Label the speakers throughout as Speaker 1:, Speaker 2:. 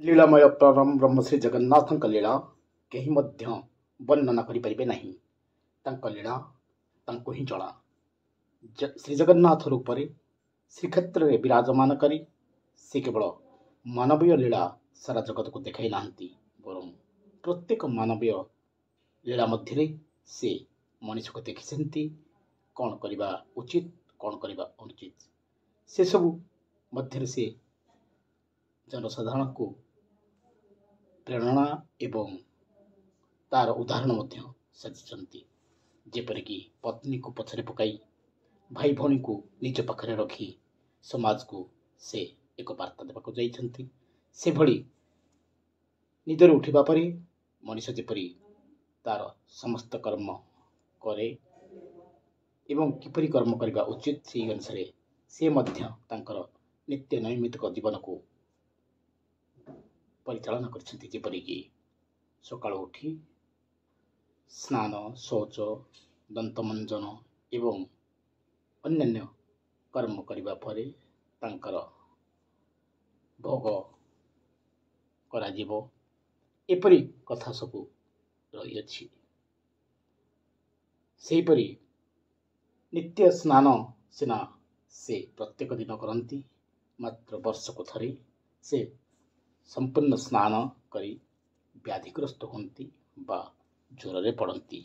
Speaker 1: लीलामय परम ब्रह्म श्री जगन्नाथ लीला कहीं वर्णना करें नहीं। लीला तांको ही जड़ा। श्री जगन्नाथ रूप श्रीक्षेत्र में विराजमान करी से केवल मानवीय लीला सारा जगत को देखाई ना बर प्रत्येक मानवीय लीला मध्य से मनीष को देखी कौन करवा उचित कौन करवा अनुचित से सबू मध्य से जनसाधारण को प्रेरणा एवं तार उदाहरण साजिंट। जेपरिक पत्नी को पछरे पकाई भाई भौणी को निज पाखरे रखी समाज को से एक वार्ता देवाक जाइछन्ति। से भली निदर उठिबा परे मनीष जेपरी तार समस्त कर्म करे एवं किपरि कर्म करने उचित से अनुसार से मध्य तांकर नित्य नैमित्तिक जीवन को परिचालन करछन्ति। जेपरिक सकाळ उठी स्नान शौच दंतमंजन एवं अन्यान्य कर्म करने पर तांकर भोग करा जीवो एपरी कथा सबू रही अछि। सेहीपरि नित्य स्नान सिना से प्रत्येक दिन करती, मात्र वर्ष को थरे से संपूर्ण स्नान करी व्याधिग्रस्त होती बा ज्वर पड़ती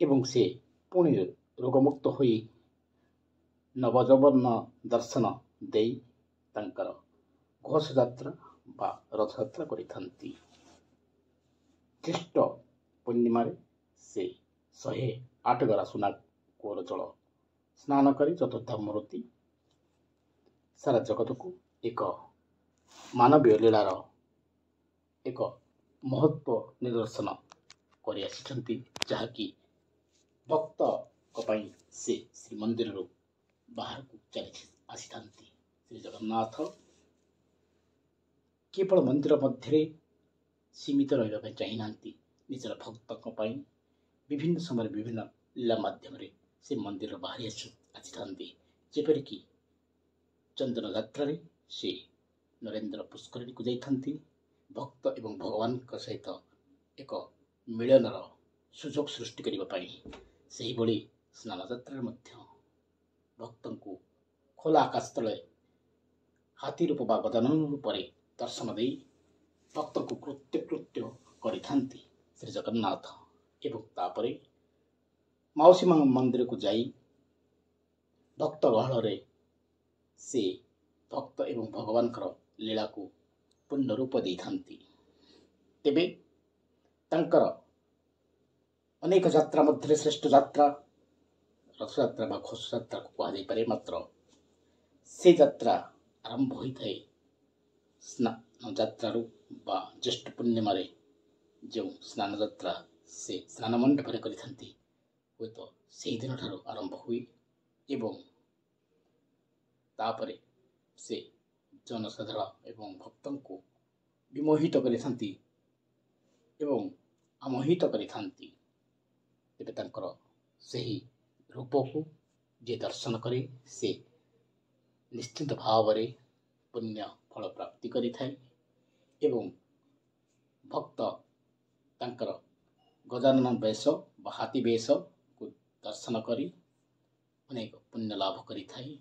Speaker 1: एवं से पुणी रोगमुक्त होई नवजवन दर्शन दे तांकर घोष यात्रा बा रथ यात्रा करिथंती। ज्येष्ठ पूर्णिमा से 108 गरा सुना कोर जल स्नान करी चतुर्धामूर्ति सारा जगत को एक मानवीय लीलार एक महत्व निदर्शन कर आसिछन्ति, जहाँकि भक्त से श्रीमंदिर बाहर को चली आसी श्री जगन्नाथ केवल मंदिर मध्य सीमित रहा चाहिए निजर भक्त विभिन्न समय विभिन्न लीला माध्यम से मंदिर बाहरी आसी। जेपरिक चंदन यात्रा से नरेंद्र पुष्करिणी को जाइथन्ति भक्त एवं भगवान सहित एक मिलनर सुजोग सृष्टि करने से भली स्नान यात्रा भक्त को खोला आकाश तले हाथी रूप बा गजानन रूप दर्शन दे भक्त को कृत्य कृत्य करिथांती श्री जगन्नाथ एवं तापरे माउसी मां मंदिर को जाई भक्त गहल से भक्त एवं भगवान लीला को पूर्ण रूप दे थांती। तेबे तांकर अनेक यात्रा मध्य श्रेष्ठ यात्रा रथ यात्रा बा घोष यात्रा को कहा पारे, मात्र से यात्रा आरंभ होता है स्नान यात्रा बा ज्येष्ठ पूर्णिमा जो स्नान यात्रा से स्नान मंडप करिथन्ति हुए तो से दिन ठार आरंभ हुए एवं तापरे से जनसाधारण एवं भक्तों को विमोहित करिथन्ति एवं आमोहित करिथन्ति। तेबे तांकर सही रूप को जे दर्शन करे से निश्चित भाव में पुण्य फल प्राप्ति करिथाय एवं भक्त तांकर गजानन वेश बा हाथी वेश को दर्शन करी अनेक पुण्य लाभ करिथाय।